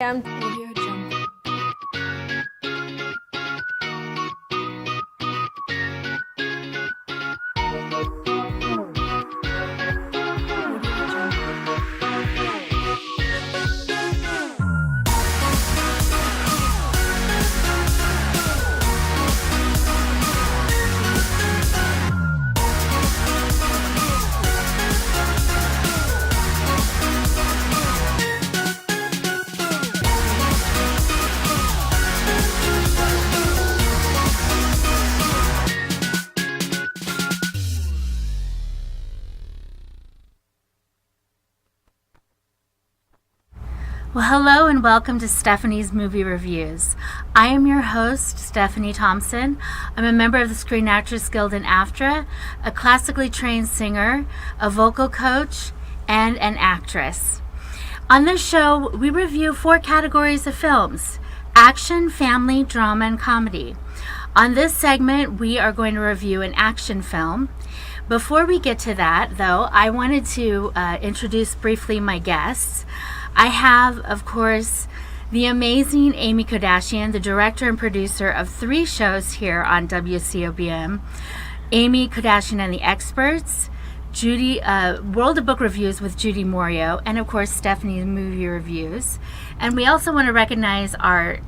Audio Jungle. Audio Jungle. Well, hello and welcome to Stephanie's Movie Reviews. I am your host, Stephanie Thompson. I'm a member of the Screen Actors Guild and AFTRA, a classically trained singer, a vocal coach, and an actress. On this show, we review 4 categories of films: action, family, drama, and comedy. On this segment, we are going to review an action film. Before we get to that, though, I wanted to introduce briefly my guests. I have, of course, the amazing Amy Kardashian, the director and producer of 3 shows here on WCOBM. Amy Kardashian and the Experts, Judy, World of Book Reviews with Judy Morio, and of course Stephanie's Movie Reviews. And we also want to recognize our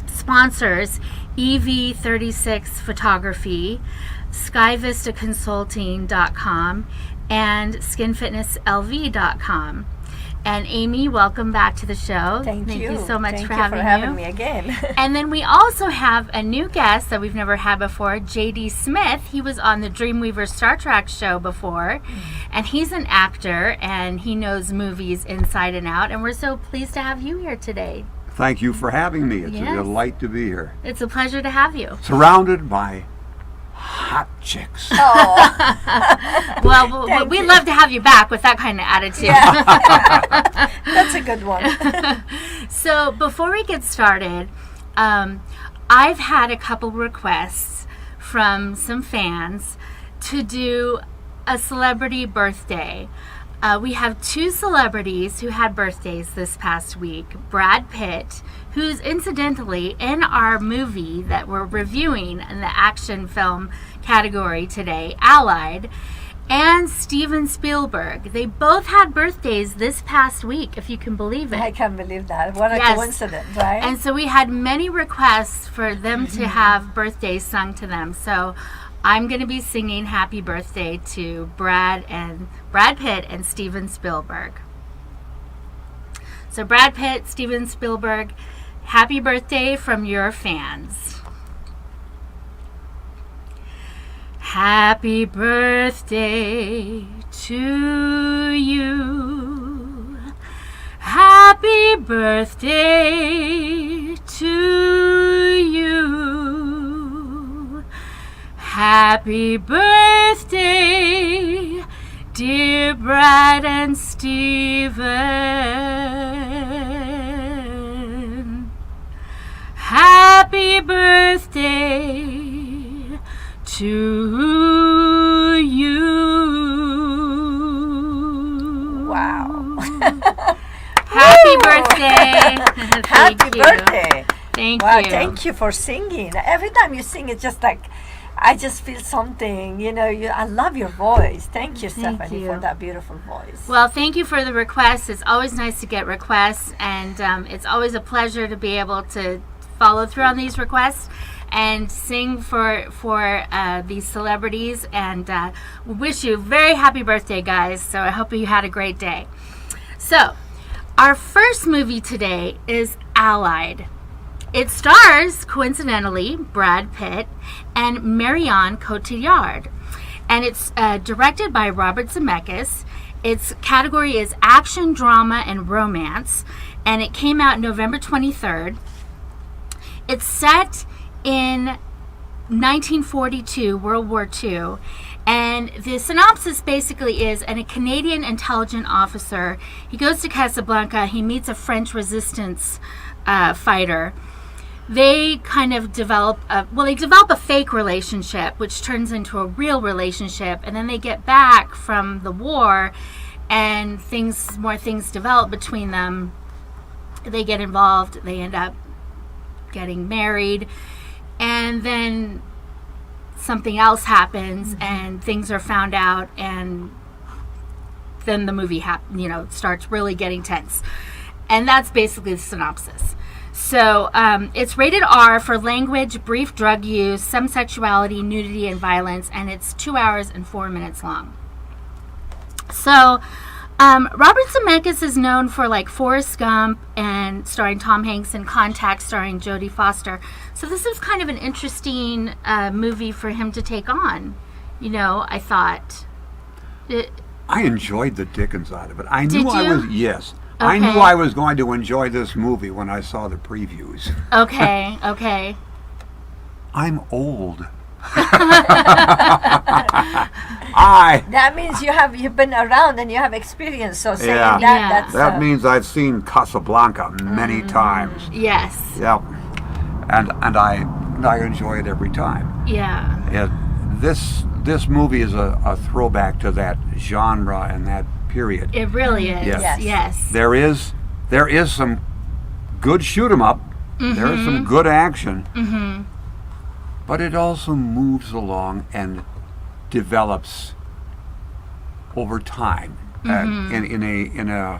sponsors, EV36 Photography, SkyVistaConsulting.com, and SkinFitnessLV.com. And Amy, welcome back to the show. Thank you. Thank you so much Thank for you having for having me again. And then we also have a new guest that we've never had before, J.D. Smith. He was on the Dreamweaver Star Trek show before, and he's an actor, and he knows movies inside and out, and we're so pleased to have you here today. Thank you for having me. It's Yes. a delight to be here. It's a pleasure to have you. Surrounded by hot chicks. Well, Thank we'd you. love to have you back with that kind of attitude. That's a good one. So before we get started, I've had a couple requests from some fans to do a celebrity birthday. We have 2 celebrities who had birthdays this past week. Brad Pitt, who's incidentally in our movie that we're reviewing in the action film category today, Allied, and Steven Spielberg. They both had birthdays this past week, if you can believe it. I can't believe that. What a Yes. coincidence, right? And so we had many requests for them to have birthdays sung to them. So I'm going to be singing happy birthday to Brad Pitt and Steven Spielberg. So Brad Pitt, Steven Spielberg, happy birthday from your fans. Happy birthday to you. Happy birthday to you. Happy birthday, dear Brad and Steven. Happy birthday to you. Wow. Happy birthday. Happy Thank you. birthday. Thank Wow, you. thank you for singing. Every time you sing, it's just like, I just feel something, I love your voice. Thank you, Thank Stephanie, you. for that beautiful voice. Well, thank you for the requests. It's always nice to get requests, and it's always a pleasure to be able to follow through on these requests and sing for these celebrities. And we wish you a very happy birthday, guys. So I hope you had a great day. So our first movie today is Allied. It stars, coincidentally, Brad Pitt and Marion Cotillard. And it's directed by Robert Zemeckis. Its category is action, drama, and romance. And it came out November 23rd. It's set in 1942, World War II. And the synopsis basically is, a Canadian intelligence officer, he goes to Casablanca, he meets a French resistance fighter. They kind of develop a fake relationship, which turns into a real relationship, and then they get back from the war, and more things develop between them. they get involved. They end up getting married, and then something else happens, and things are found out, and then the movie starts really getting tense. And that's basically the synopsis. So it's rated R for language, brief drug use, some sexuality, nudity, and violence, and it's 2 hours and 4 minutes long. So Robert Zemeckis is known for like Forrest Gump and starring Tom Hanks, and Contact starring Jodie Foster. So this is kind of an interesting movie for him to take on. I thought. I enjoyed the dickens out of it. I Did knew I you? was, yes. I Okay. knew I was going to enjoy this movie when I saw the previews. Okay. I'm old. That means you've been around and you have experience. So saying Yeah. Yeah. that's That means I've seen Casablanca many times. Yes. Yep. And I enjoy it every time. Yeah. This movie is a throwback to that genre and that period. It really is. Yes. Yes. There is some good shoot 'em up. There is some good action. Mm-hmm. But it also moves along and develops over time in a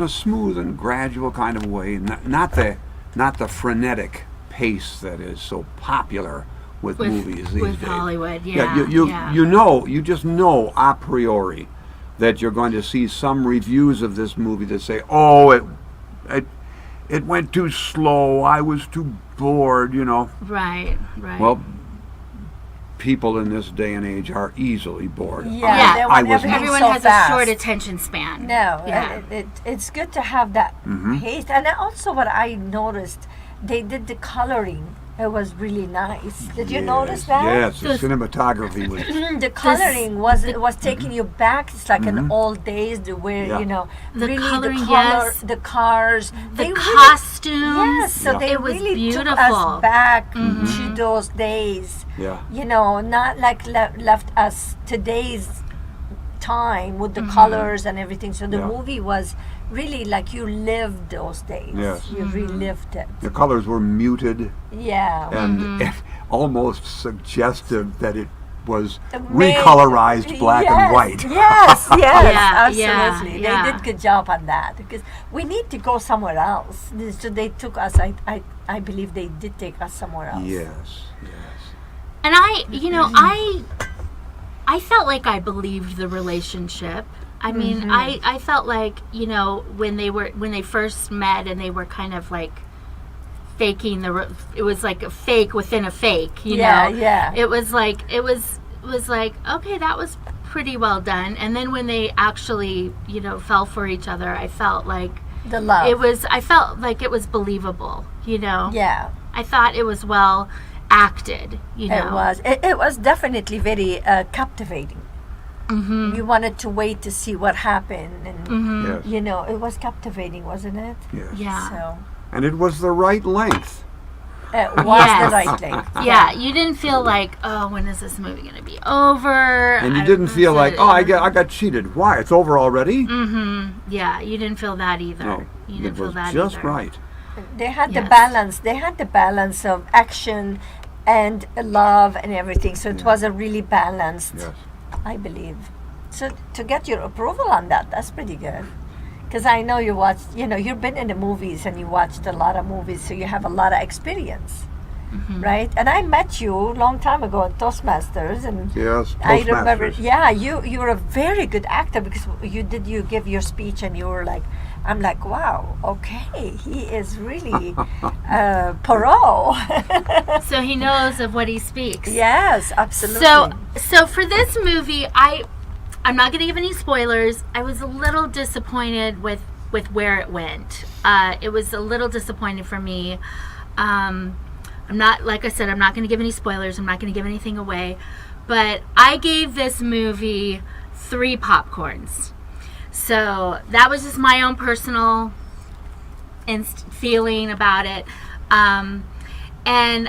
smooth and gradual kind of way. Not the frenetic pace that is so popular with movies these with days. Hollywood. Yeah. You just know a priori that you're going to see some reviews of this movie that say, "Oh, it went too slow. I was too bored." Right. Well, people in this day and age are easily bored. Yeah, they want I was everything Everyone so has fast. a short attention span. No, Yeah. it's good to have that pace. And also, what I noticed, they did the coloring. It was really nice. Did you notice that? Yes, the Those- cinematography was. The coloring was taking you back. It's like an old days, where Yeah. The really coloring, the color, yes. the cars, The they costumes. Yes, so Yeah. they It was really beautiful. took us back to those days. Yeah. Not like left us today's time with the colors and everything. So the Yeah. movie was really like you lived those days. Yes. You relived it. The colors were muted Yeah. and almost suggestive that it was Made- recolorized black and white. Yes, yes, Yeah, absolutely. yeah. They did good job on that because we need to go somewhere else. So they took us. I believe they did take us somewhere else. Yes. And I felt like I believed the relationship. I mean, I felt like, when they first met and they were kind of like faking it was like a fake within a fake, Yeah, know. yeah. It was like okay, that was pretty well done. And then when they actually, fell for each other, I felt like The love. I felt like it was believable, Yeah. I thought it was well acted, It was. It was definitely very captivating. Mm-hmm. You wanted to wait to see what happened, and Yes. it was captivating, wasn't it? Yes. Yeah. So And it was the right length. it was Yes. the right thing. Yeah, you didn't feel like, oh, when is this movie going to be over? And you didn't feel like, oh, I got cheated. Why? It's over already? Yeah, you didn't feel that either. No. You didn't It feel was that just either. right. They had the Yes. balance. They had the balance of action and love and everything. So it was a really balanced, Yes. I believe. So to get your approval on that, that's pretty good. Because I know you watched, you've been in the movies and you watched a lot of movies, so you have a lot of experience, right? And I met you a long time ago at Toastmasters, and Yes. I remember, Toastmasters. yeah, you were a very good actor because you give your speech and you were like, I'm like, wow, okay, he is really Perot. So he knows of what he speaks. Yes, absolutely. So for this movie, I'm not going to give any spoilers. I was a little disappointed with where it went. It was a little disappointing for me. I'm not, like I said, I'm not going to give any spoilers. I'm not going to give anything away. But I gave this movie 3 popcorns. So that was just my own personal feeling about it. And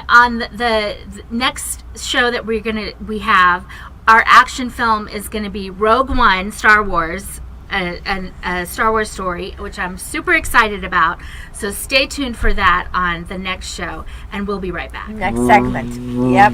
on the next show that we have, our action film is going to be Rogue One, Star Wars, a Star Wars story, which I'm super excited about. So stay tuned for that on the next show, and we'll be right back. Next segment. Yep.